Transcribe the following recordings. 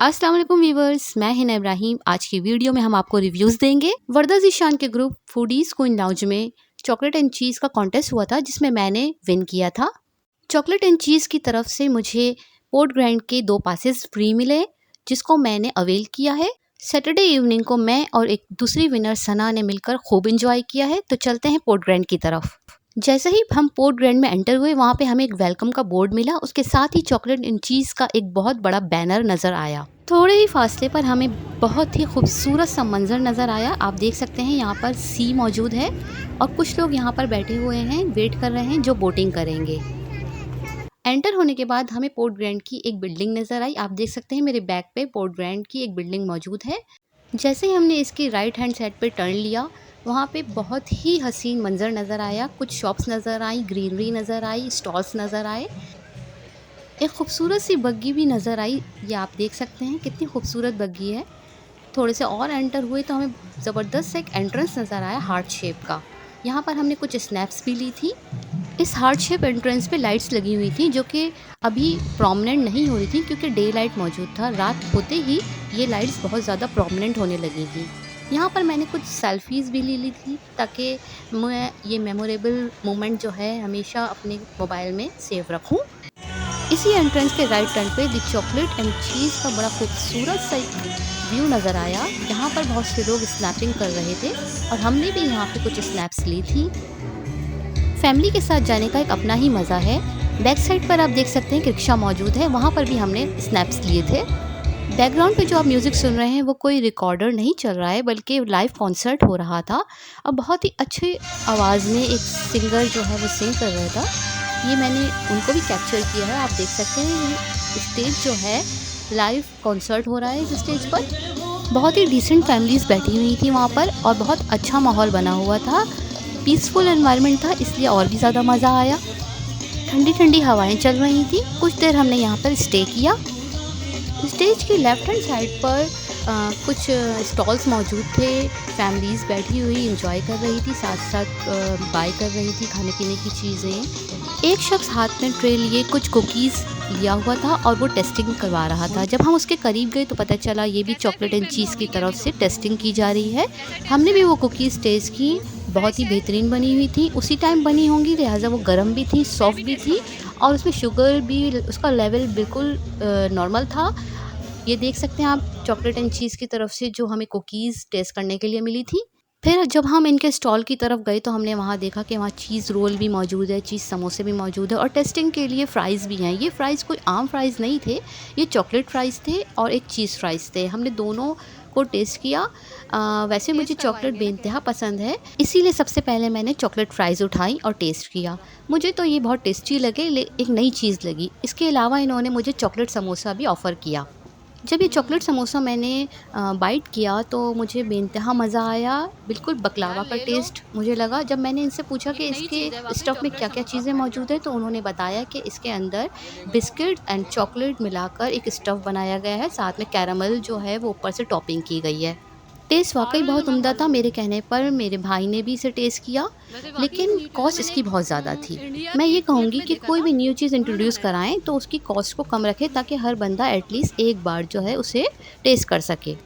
अस्सलाम वालेकुम व्यूवर्स, मैं हिना इब्राहिम। आज की वीडियो में हम आपको रिव्यूज़ देंगे। वर्दा ज़ीशान के ग्रुप फूडीज़ क्वीन लाउंज में चॉकलेट एंड चीज़ का कॉन्टेस्ट हुआ था, जिसमें मैंने विन किया था। चॉकलेट एंड चीज़ की तरफ से मुझे पोर्ट ग्रैंड के 2 पासेस फ्री मिले, जिसको मैंने अवेल किया है। सैटरडे इवनिंग को मैं और एक दूसरी विनर सना ने मिलकर खूब इंजॉय किया है। तो चलते हैं पोर्ट ग्रैंड की तरफ। जैसे ही हम पोर्ट ग्रैंड में एंटर हुए, वहाँ पे हमें एक वेलकम का बोर्ड मिला। उसके साथ ही चॉकलेट एंड चीज़ का एक बहुत बड़ा बैनर नज़र आया। थोड़े ही फासले पर हमें बहुत ही खूबसूरत सा मंजर नज़र आया। आप देख सकते हैं यहाँ पर सी मौजूद है और कुछ लोग यहाँ पर बैठे हुए हैं, वेट कर रहे हैं जो बोटिंग करेंगे। एंटर होने के बाद हमें पोर्ट ग्रैंड की एक बिल्डिंग नज़र आई। आप देख सकते हैं मेरे बैक पे पोर्ट ग्रैंड की एक बिल्डिंग मौजूद है। जैसे ही हमने इसकी राइट हैंड साइड पे टर्न लिया, वहाँ पे बहुत ही हसीन मंजर नज़र आया। कुछ शॉप्स नज़र आई, ग्रीनरी नज़र आई, स्टॉल्स नज़र आए। एक खूबसूरत सी बग्गी भी नज़र आई। ये आप देख सकते हैं कितनी खूबसूरत बग्गी है। थोड़े से और एंटर हुए तो हमें ज़बरदस्त एक एंट्रेंस नज़र आया हार्ट शेप का। यहाँ पर हमने कुछ स्नैप्स भी ली थी। इस हार्ट शेप एंट्रेंस पे लाइट्स लगी हुई थी, जो कि अभी प्रोमिनेंट नहीं हो रही थी क्योंकि डे लाइट मौजूद था। रात होते ही ये लाइट्स बहुत ज़्यादा प्रोमिनेंट होने लगी थी। यहाँ पर मैंने कुछ सेल्फीज़ भी ले ली थी, ताकि मैं ये मेमोरेबल मोमेंट जो है हमेशा अपने मोबाइल में सेव रखूँ। इसी एंट्रेंस के राइट टर्न पे द चॉकलेट एंड चीज़ का बड़ा खूबसूरत सा व्यू नज़र आया। यहाँ पर बहुत से लोग स्नैपिंग कर रहे थे और हमने भी यहाँ पे कुछ स्नैप्स ली थी। फैमिली के साथ जाने का एक अपना ही मज़ा है। बैक साइड पर आप देख सकते हैं कि रिक्शा मौजूद है, वहाँ पर भी हमने स्नैप्स लिए थे। बैकग्राउंड पे जो आप म्यूज़िक सुन रहे हैं वो कोई रिकॉर्डर नहीं चल रहा है, बल्कि लाइव कॉन्सर्ट हो रहा था और बहुत ही अच्छी आवाज़ में एक सिंगर जो है वो सिंग कर रहा था। ये मैंने उनको भी कैप्चर किया है। आप देख सकते हैं ये स्टेज जो है, लाइव कॉन्सर्ट हो रहा है इस स्टेज पर। बहुत ही डिसेंट फैमिलीज़ बैठी हुई थी वहाँ पर और बहुत अच्छा माहौल बना हुआ था। पीसफुल एनवायरनमेंट था, इसलिए और भी ज़्यादा मज़ा आया। ठंडी ठंडी हवाएं चल रही थी। कुछ देर हमने यहाँ पर स्टे किया। स्टेज की लेफ्ट हैंड साइड पर कुछ स्टॉल्स मौजूद थे। फैमिलीज़ बैठी हुई एंजॉय कर रही थी, साथ साथ बाय कर रही थी खाने पीने की चीज़ें। एक शख्स हाथ में ट्रे लिए कुछ कुकीज़ लिया हुआ था और वो टेस्टिंग करवा रहा था। जब हम उसके करीब गए तो पता चला ये भी चॉकलेट एंड चीज़ की तरफ से टेस्टिंग की जा रही है। हमने भी वो कुकीज़ टेस्ट की, बहुत ही बेहतरीन बनी हुई थी। उसी टाइम बनी होंगी, लिहाजा वो गर्म भी थी, सॉफ्ट भी थी और उसमें शुगर भी, उसका लेवल बिल्कुल नॉर्मल था। ये देख सकते हैं आप चॉकलेट एंड चीज़ की तरफ से जो हमें कुकीज़ टेस्ट करने के लिए मिली थी। फिर जब हम इनके स्टॉल की तरफ गए तो हमने वहाँ देखा कि वहाँ चीज़ रोल भी मौजूद है, चीज़ समोसे भी मौजूद है और टेस्टिंग के लिए फ़्राइज़ भी हैं। ये फ़्राइज़ कोई आम फ़्राइज़ नहीं थे, ये चॉकलेट फ़्राइज़ थे और एक चीज़ फ़्राइज़ थे। हमने दोनों को टेस्ट किया। वैसे मुझे चॉकलेट बेइंतहा पसंद है, इसीलिए सबसे पहले मैंने चॉकलेट फ़्राइज़ उठाई और टेस्ट किया। मुझे तो ये बहुत टेस्टी लगे, एक नई चीज़ लगी। इसके अलावा इन्होंने मुझे चॉकलेट समोसा भी ऑफ़र किया। जब ये चॉकलेट समोसा मैंने बाइट किया तो मुझे बेइंतहा मज़ा आया। बिल्कुल बकलावा का टेस्ट मुझे लगा। जब मैंने इनसे पूछा कि इसके स्टफ़ में क्या-क्या चीज़ें मौजूद हैं, तो उन्होंने बताया कि इसके अंदर बिस्किट एंड चॉकलेट मिलाकर एक स्टफ़ बनाया गया है, साथ में कैरामल जो है वो ऊपर से टॉपिंग की गई है। टेस्ट वाक़ई बहुत उम्दा था। मेरे कहने पर मेरे भाई ने भी इसे टेस्ट किया, लेकिन कॉस्ट इसकी बहुत ज़्यादा थी। मैं ये कहूँगी कि कोई भी न्यू चीज़ इंट्रोड्यूस कराएँ तो उसकी कॉस्ट को कम रखें, ताकि हर बंदा एटलीस्ट एक बार जो है उसे टेस्ट कर सके।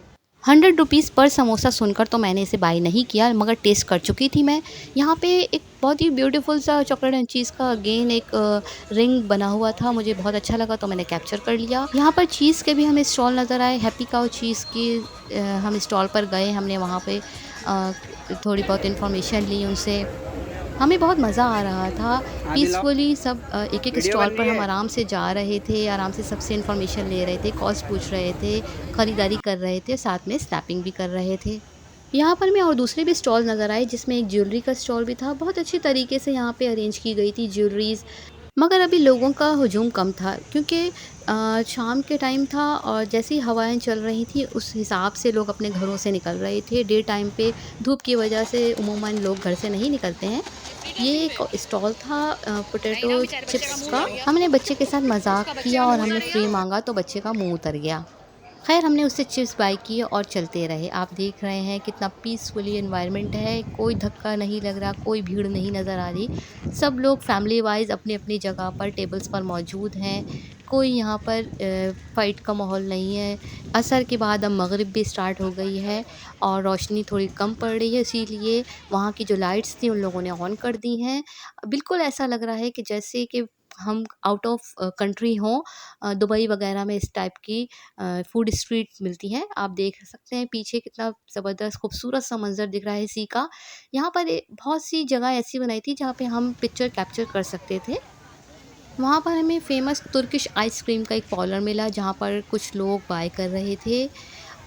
100 रुपीज़ पर समोसा सुनकर तो मैंने इसे बाय नहीं किया, मगर टेस्ट कर चुकी थी मैं। यहाँ पे एक बहुत ही ब्यूटीफुल सा चॉकलेट एंड चीज़ का अगेन एक रिंग बना हुआ था, मुझे बहुत अच्छा लगा तो मैंने कैप्चर कर लिया। यहाँ पर चीज़ के भी हमें स्टॉल नज़र आए। हैप्पी काउ चीज़ की हम स्टॉल पर गए, हमने वहाँ पे थोड़ी बहुत इन्फॉर्मेशन ली उनसे। हमें बहुत मज़ा आ रहा था। पीसफुली सब एक-एक स्टॉल पर हम आराम से जा रहे थे, आराम से सबसे इन्फॉर्मेशन ले रहे थे, कॉस्ट पूछ रहे थे, ख़रीदारी कर रहे थे, साथ में स्नैपिंग भी कर रहे थे। यहाँ पर मैं और दूसरे भी स्टॉल नज़र आए, जिसमें एक ज्वेलरी का स्टॉल भी था। बहुत अच्छी तरीके से यहाँ पे अरेंज की गई थी ज्वेलरीज़, मगर अभी लोगों का हुजूम कम था क्योंकि शाम के टाइम था और जैसी हवाएं चल रही थी उस हिसाब से लोग अपने घरों से निकल रहे थे। डे टाइम पे धूप की वजह से उमूमन लोग घर से नहीं निकलते हैं। ये एक स्टॉल था पोटैटो चिप्स का। हमने बच्चे के साथ मजाक किया और हमने फ्री मांगा तो बच्चे का मुंह उतर गया। खैर हमने उससे चिप्स बाय किए और चलते रहे। आप देख रहे हैं कितना पीसफुली एनवायरनमेंट है, कोई धक्का नहीं लग रहा, कोई भीड़ नहीं नज़र आ रही। सब लोग फैमिली वाइज अपनी अपनी जगह पर टेबल्स पर मौजूद हैं। कोई यहाँ पर फ़ाइट का माहौल नहीं है। असर के बाद अब मगरिब भी स्टार्ट हो गई है और रोशनी थोड़ी कम पड़ रही है, इसीलिए वहाँ की जो लाइट्स थी उन लोगों ने ऑन कर दी हैं। बिल्कुल ऐसा लग रहा है कि जैसे कि हम आउट ऑफ कंट्री हों, दुबई वगैरह में इस टाइप की फूड स्ट्रीट मिलती हैं। आप देख सकते हैं पीछे कितना ज़बरदस्त खूबसूरत सा मंज़र दिख रहा है सी का। यहाँ पर बहुत सी जगह ऐसी बनाई थी जहाँ पे हम पिक्चर कैप्चर कर सकते थे। वहाँ पर हमें फ़ेमस तुर्किश आइसक्रीम का एक पार्लर मिला जहाँ पर कुछ लोग बाय कर रहे थे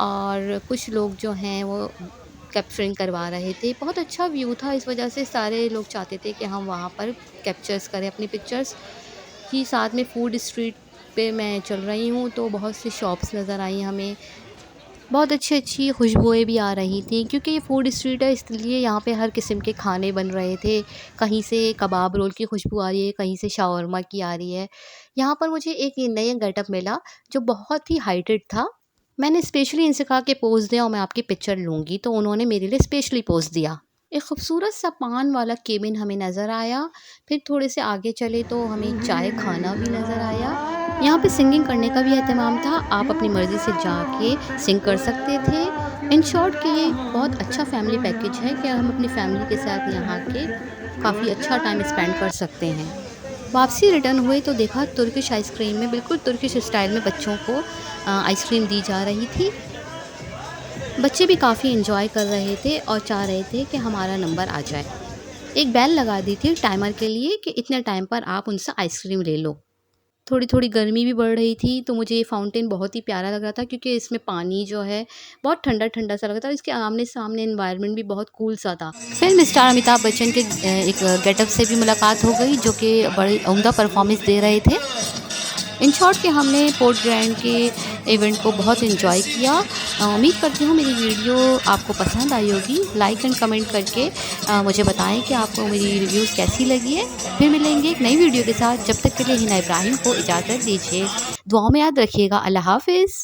और कुछ लोग जो हैं वो कैप्चरिंग करवा रहे थे। बहुत अच्छा व्यू था, इस वजह से सारे लोग चाहते थे कि हम वहाँ पर कैप्चर्स करें अपनी पिक्चर्स। ही साथ में फूड स्ट्रीट पे मैं चल रही हूँ तो बहुत सी शॉप्स नज़र आई हमें। बहुत अच्छी-अच्छी खुशबुएँ भी आ रही थी क्योंकि ये फूड स्ट्रीट है, इसलिए यहाँ पे हर किस्म के खाने बन रहे थे। कहीं से कबाब रोल की खुशबू आ रही है, कहीं से शावरमा की आ रही है। यहाँ पर मुझे एक ये नया गेटअप मिला जो बहुत ही हाइटेड था। मैंने स्पेशली इनसे कहा कि पोज़ दें और मैं आपकी पिक्चर लूँगी, तो उन्होंने मेरे लिए स्पेशली पोज़ दिया। एक खूबसूरत सा पान वाला केबिन हमें नज़र आया। फिर थोड़े से आगे चले तो हमें चाय खाना भी नज़र आया। यहाँ पे सिंगिंग करने का भी एहतमाम था, आप अपनी मर्ज़ी से जाके सिंग कर सकते थे। इन शॉर्ट कि ये बहुत अच्छा फैमिली पैकेज है कि हम अपनी फैमिली के साथ यहाँ के काफ़ी अच्छा टाइम स्पेंड कर सकते हैं। वापसी रिटर्न हुए तो देखा तुर्किश आइसक्रीम में बिल्कुल तुर्किश स्टाइल में बच्चों को आइसक्रीम दी जा रही थी। बच्चे भी काफ़ी एंजॉय कर रहे थे और चाह रहे थे कि हमारा नंबर आ जाए। एक बेल लगा दी थी टाइमर के लिए कि इतने टाइम पर आप उनसे आइसक्रीम ले लो। थोड़ी-थोड़ी गर्मी भी बढ़ रही थी, तो मुझे ये फाउंटेन बहुत ही प्यारा लग रहा था क्योंकि इसमें पानी जो है बहुत ठंडा-ठंडा सा लग रहा था और इसके आमने-सामने एनवायरनमेंट भी बहुत कूल सा था। फ़िल्म स्टार अमिताभ बच्चन के एक गेटअप से भी मुलाकात हो गई जो कि बड़ी उम्दा परफ़ॉर्मेंस दे रहे थे। इन शॉर्ट कि हमने पोर्ट ग्रैंड के इवेंट को बहुत एंजॉय किया। उम्मीद करती हूँ मेरी वीडियो आपको पसंद आई होगी। लाइक एंड कमेंट करके मुझे बताएं कि आपको मेरी रिव्यूज़ कैसी लगी है। फिर मिलेंगे एक नई वीडियो के साथ, जब तक के लिए हिना इब्राहिम को इजाज़त दीजिए। दुआओं में याद रखिएगा। अल्लाह हाफ़िज़।